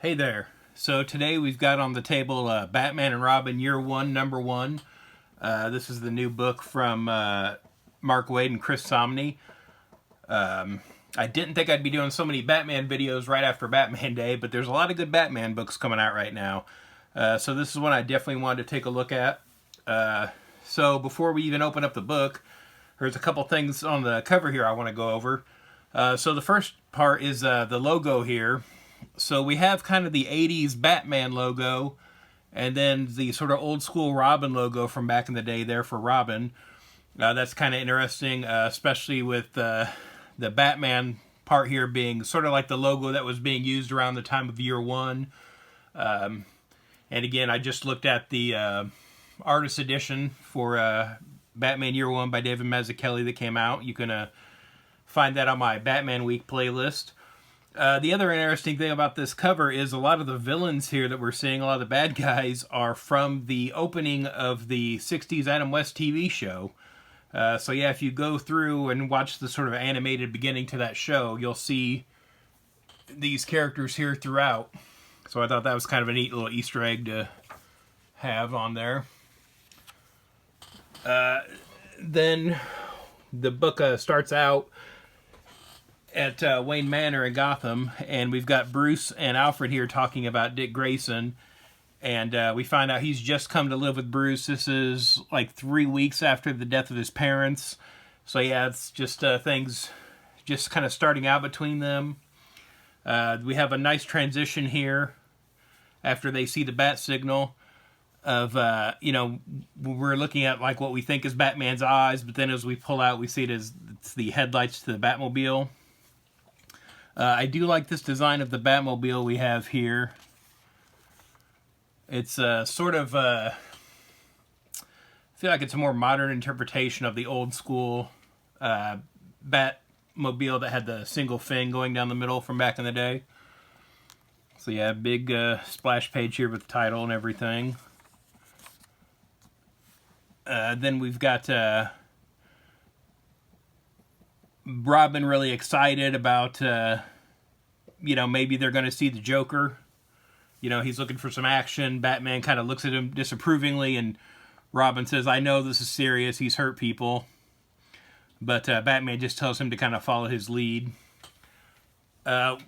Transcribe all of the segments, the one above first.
Hey there. So today we've got on the table Batman and Robin Year One, Number One. This is the new book from Mark Waid and Chris Samnee. I didn't think I'd be doing so many Batman videos right after Batman Day, but there's a lot of good Batman books coming out right now. So this is one I definitely wanted to take a look at. So before we even open up the book, there's a couple things on the cover here I want to go over. So the first part is the logo here. So we have kind of the 80s Batman logo, and then the sort of old school Robin logo from back in the day there for Robin. That's kind of interesting, especially with the Batman part here being sort of like the logo that was being used around the time of Year One. And again, I just looked at the artist edition for Batman Year One by David Mazzucchelli that came out. You can find that on my Batman Week playlist. The other interesting thing about this cover is a lot of the villains here that we're seeing, a lot of the bad guys, are from the opening of the 60s Adam West TV show. So yeah, if you go through and watch the sort of animated beginning to that show, you'll see these characters here throughout. So I thought that was kind of a neat little Easter egg to have on there. Then the book starts out at Wayne Manor in Gotham, and we've got Bruce and Alfred here talking about Dick Grayson, and we find out he's just come to live with Bruce. This is like 3 weeks after the death of his parents, so yeah, it's just things just kind of starting out between them. We have a nice transition here after they see the bat signal of, we're looking at like what we think is Batman's eyes, but then as we pull out, we see it's the headlights to the Batmobile. I do like this design of the Batmobile we have here. It's sort of, I feel like it's a more modern interpretation of the old school Batmobile that had the single fin going down the middle from back in the day. So yeah, big splash page here with the title and everything. Then we've got Robin really excited about, maybe they're going to see the Joker. He's looking for some action. Batman kind of looks at him disapprovingly, and Robin says, I know this is serious. He's hurt people. But Batman just tells him to kind of follow his lead. The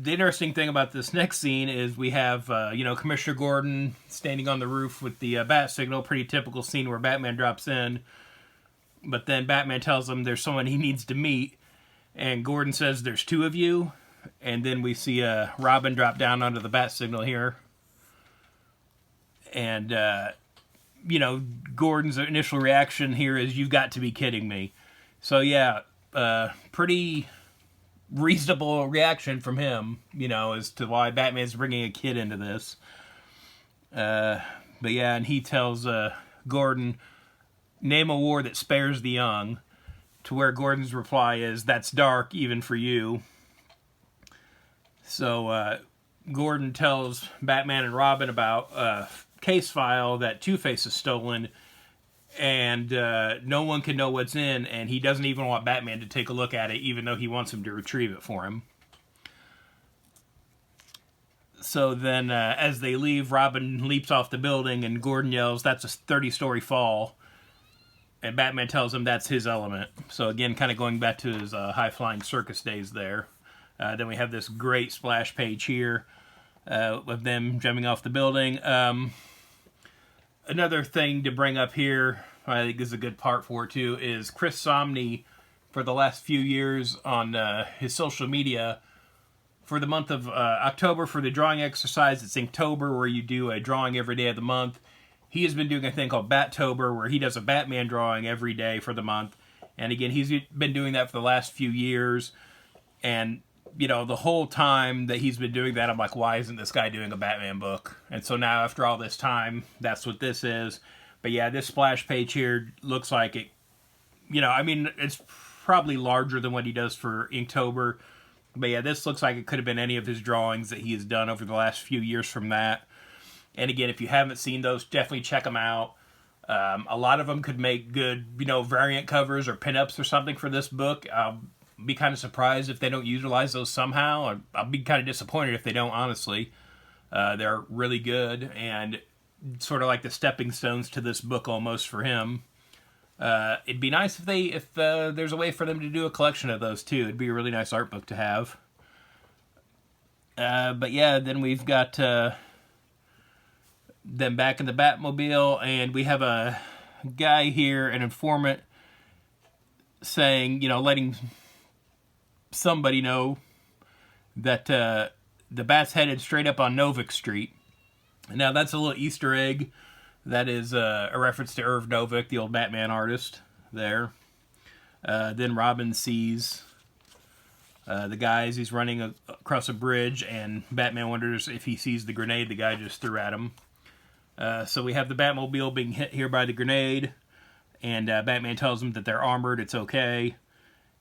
interesting thing about this next scene is we have, Commissioner Gordon standing on the roof with the bat signal. Pretty typical scene where Batman drops in. But then Batman tells him there's someone he needs to meet. And Gordon says, there's two of you. And then we see Robin drop down onto the bat signal here. And, Gordon's initial reaction here is, you've got to be kidding me. So, yeah, pretty reasonable reaction from him, as to why Batman's bringing a kid into this. But, yeah, and he tells Gordon, name a war that spares the young, to where Gordon's reply is, that's dark even for you. So Gordon tells Batman and Robin about a case file that Two-Face has stolen, and no one can know what's in, and he doesn't even want Batman to take a look at it, even though he wants him to retrieve it for him. So then, as they leave, Robin leaps off the building, and Gordon yells, that's a 30-story fall. And Batman tells him that's his element. So again, kind of going back to his high-flying circus days there. Then we have this great splash page here of them jumping off the building. Another thing to bring up here, I think is a good part for it too, is Chris Samnee, for the last few years on his social media, for the month of October, for the drawing exercise, it's Inktober, where you do a drawing every day of the month. He has been doing a thing called Battober, where he does a Batman drawing every day for the month. And again, he's been doing that for the last few years. And, the whole time that he's been doing that, I'm like, why isn't this guy doing a Batman book? And so now, after all this time, that's what this is. But yeah, this splash page here looks like it, it's probably larger than what he does for Inktober. But yeah, this looks like it could have been any of his drawings that he has done over the last few years from that. And again, if you haven't seen those, definitely check them out. A lot of them could make good, variant covers or pinups or something for this book. be kind of surprised if they don't utilize those somehow. I'll be kind of disappointed if they don't, honestly. They're really good, and sort of like the stepping stones to this book almost for him. It'd be nice if there's a way for them to do a collection of those too. It'd be a really nice art book to have. But yeah, then we've got them back in the Batmobile, and we have a guy here, an informant, saying, letting somebody know that the Bat's headed straight up on Novick Street. Now, that's a little Easter egg. That is a reference to Irv Novick, the old Batman artist there. Then Robin sees the guy as he's running across a bridge, and Batman wonders if he sees the grenade the guy just threw at him. So we have the Batmobile being hit here by the grenade, and Batman tells them that they're armored, it's okay,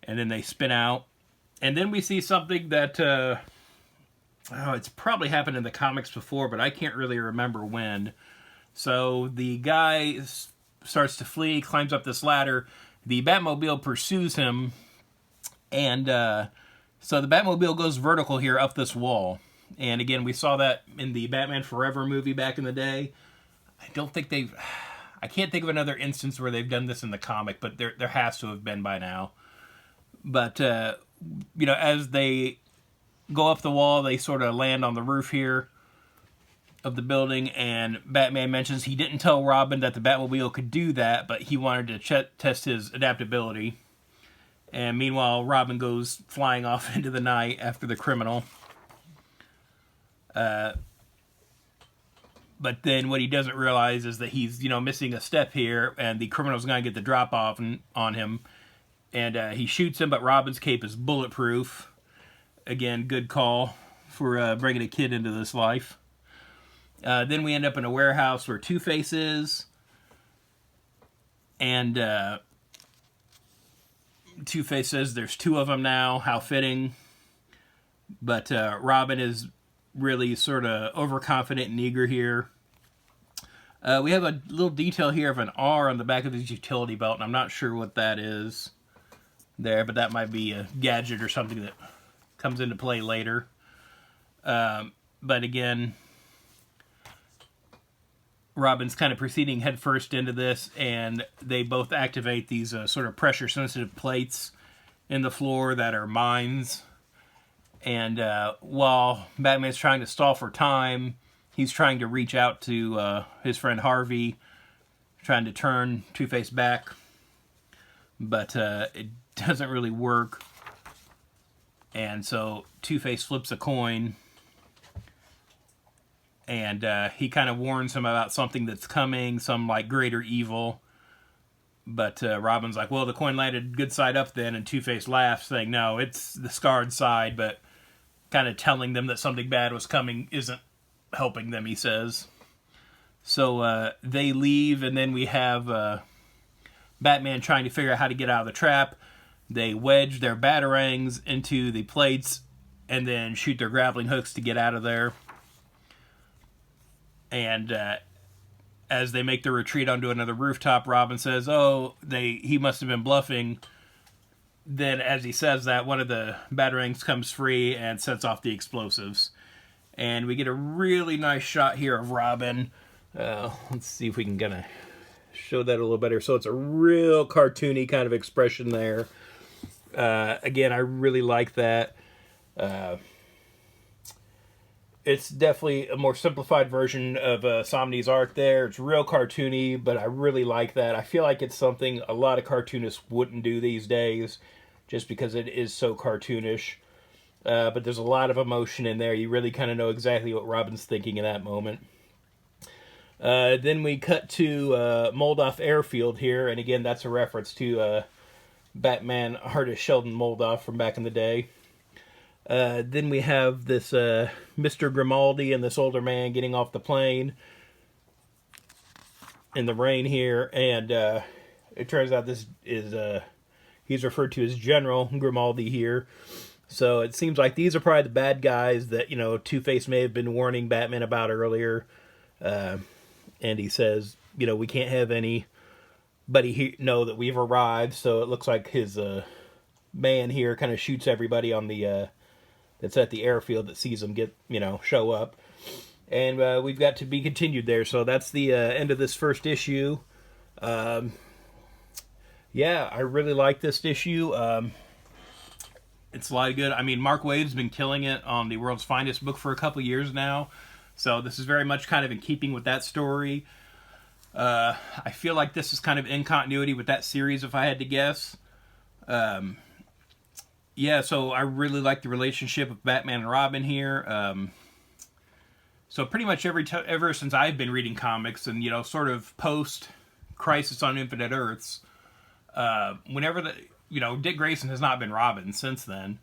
and then they spin out. And then we see something that, it's probably happened in the comics before, but I can't really remember when. So the guy starts to flee, climbs up this ladder, the Batmobile pursues him, and so the Batmobile goes vertical here up this wall. And again, we saw that in the Batman Forever movie back in the day. I can't think of another instance where they've done this in the comic, but there has to have been by now. But, as they go up the wall, they sort of land on the roof here of the building, and Batman mentions he didn't tell Robin that the Batmobile could do that, but he wanted to test his adaptability. And meanwhile, Robin goes flying off into the night after the criminal. But then what he doesn't realize is that he's, missing a step here, and the criminal's going to get the drop off on him. And he shoots him, but Robin's cape is bulletproof. Again, good call for bringing a kid into this life. Then we end up in a warehouse where Two-Face is. And Two-Face says there's two of them now, how fitting. But Robin is really sort of overconfident and eager here. We have a little detail here of an R on the back of his utility belt, and I'm not sure what that is there, but that might be a gadget or something that comes into play later. But again, Robin's kind of proceeding headfirst into this, and they both activate these sort of pressure-sensitive plates in the floor that are mines. And while Batman's trying to stall for time, he's trying to reach out to his friend Harvey, trying to turn Two-Face back. But it doesn't really work. And so Two-Face flips a coin. And he kind of warns him about something that's coming, some like greater evil. But Robin's like, well, the coin landed good side up then. And Two-Face laughs, saying, no, it's the scarred side, but kind of telling them that something bad was coming isn't helping them, he says. So they leave, and then we have Batman trying to figure out how to get out of the trap. They wedge their batarangs into the plates and then shoot their grappling hooks to get out of there. And as they make the retreat onto another rooftop, Robin says, he must have been bluffing. Then as he says that, one of the batarangs comes free and sets off the explosives. And we get a really nice shot here of Robin. Let's see if we can kind of show that a little better. So it's a real cartoony kind of expression there. Again, I really like that. It's definitely a more simplified version of Samnee's art there. It's real cartoony, but I really like that. I feel like it's something a lot of cartoonists wouldn't do these days, just because it is so cartoonish. But there's a lot of emotion in there. You really kind of know exactly what Robin's thinking in that moment. Then we cut to Moldoff Airfield here, and again, that's a reference to Batman artist Sheldon Moldoff from back in the day. Then we have this Mr. Grimaldi and this older man getting off the plane in the rain here, and it turns out this is he's referred to as General Grimaldi here. So it seems like these are probably the bad guys that, Two-Face may have been warning Batman about earlier. And he says, we can't have anybody know that we've arrived. So it looks like his man here kind of shoots everybody on the that's at the airfield that sees them show up. And we've got to be continued there. So that's the end of this first issue. Yeah, I really like this issue. It's a lot of good. I mean, Mark Waid's been killing it on the World's Finest book for a couple years now. So this is very much kind of in keeping with that story. I feel like this is kind of in continuity with that series, if I had to guess. Yeah, so I really like the relationship of Batman and Robin here. So pretty much ever since I've been reading comics and, sort of post Crisis on Infinite Earths, whenever Dick Grayson has not been Robin since then.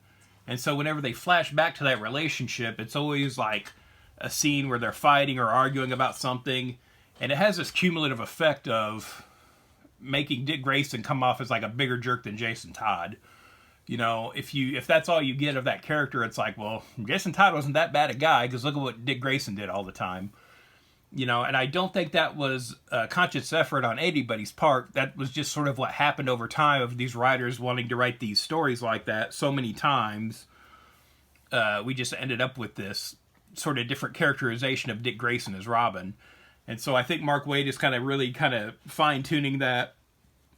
And so whenever they flash back to that relationship, it's always like a scene where they're fighting or arguing about something. And it has this cumulative effect of making Dick Grayson come off as like a bigger jerk than Jason Todd. If that's all you get of that character, it's like, well, Jason Todd wasn't that bad a guy, because look at what Dick Grayson did all the time. And I don't think that was a conscious effort on anybody's part. That was just sort of what happened over time of these writers wanting to write these stories like that so many times. We just ended up with this sort of different characterization of Dick Grayson as Robin. And so I think Mark Waid is really fine-tuning that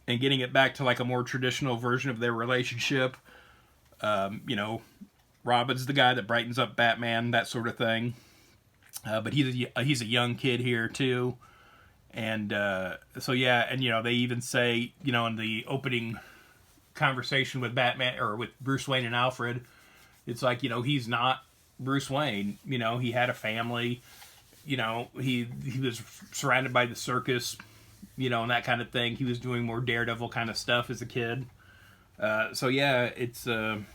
and getting it back to like a more traditional version of their relationship. Robin's the guy that brightens up Batman, that sort of thing. But he's a young kid here too. And so yeah, and they even say, in the opening conversation with Batman, or with Bruce Wayne and Alfred, it's like, he's not Bruce Wayne. He had a family. He was surrounded by the circus, and that kind of thing. He was doing more Daredevil kind of stuff as a kid. So yeah, it's I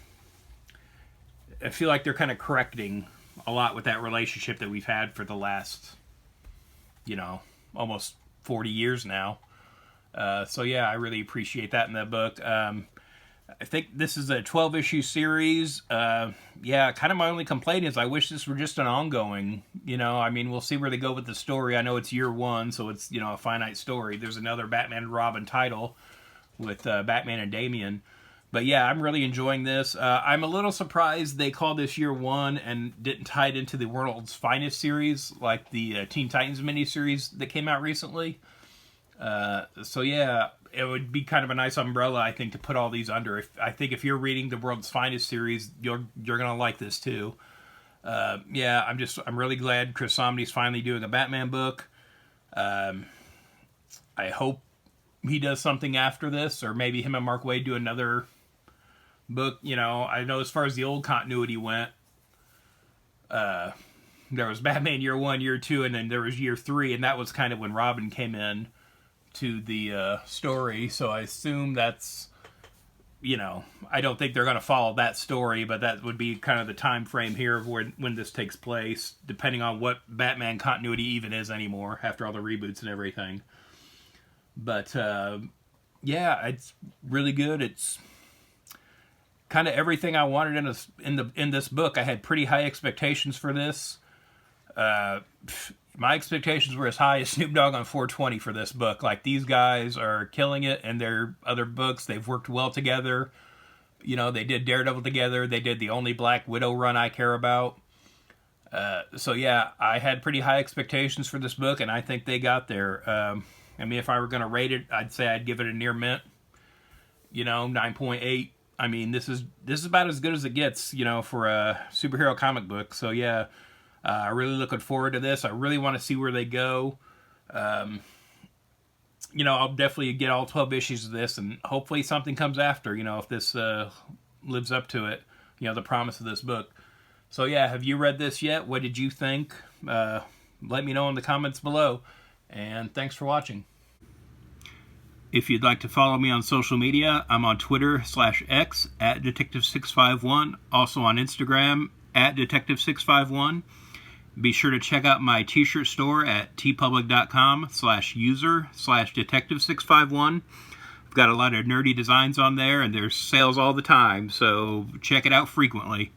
feel like they're kind of correcting a lot with that relationship that we've had for the last, almost 40 years now. So yeah, I really appreciate that in that book. I think this is a 12-issue series. Yeah, kind of my only complaint is I wish this were just an ongoing. We'll see where they go with the story. I know it's year one, so it's, a finite story. There's another Batman and Robin title with Batman and Damian. But yeah, I'm really enjoying this. I'm a little surprised they called this year one and didn't tie it into the World's Finest series, like the Teen Titans miniseries that came out recently. So yeah, it would be kind of a nice umbrella, I think, to put all these under. I think if you're reading the World's Finest series, you're gonna like this too. Yeah, I'm really glad Chris Samnee's finally doing a Batman book. I hope he does something after this, or maybe him and Mark Waid do another book. I know as far as the old continuity went, there was Batman year one, year two, and then there was year three, and that was kind of when Robin came in to the story. So I assume that's, I don't think they're going to follow that story, but that would be kind of the time frame here of when this takes place, depending on what Batman continuity even is anymore after all the reboots and everything. But yeah, it's really good. It's kind of everything I wanted in this book. I had pretty high expectations for this. My expectations were as high as Snoop Dogg on 420 for this book. Like, these guys are killing it in their other books. They've worked well together. They did Daredevil together. They did the only Black Widow run I care about. So yeah, I had pretty high expectations for this book, and I think they got there. If I were going to rate it, I'd say I'd give it a near mint. 9.8. This is about as good as it gets, for a superhero comic book. So yeah, I'm really looking forward to this. I really want to see where they go. I'll definitely get all 12 issues of this, and hopefully something comes after, if this lives up to it, the promise of this book. So yeah, have you read this yet? What did you think? Let me know in the comments below, and thanks for watching. If you'd like to follow me on social media, I'm on Twitter/X @Detective651, also on Instagram @Detective651. Be sure to check out my t-shirt store at tpublic.com/user/Detective651. I've got a lot of nerdy designs on there, and there's sales all the time, so check it out frequently.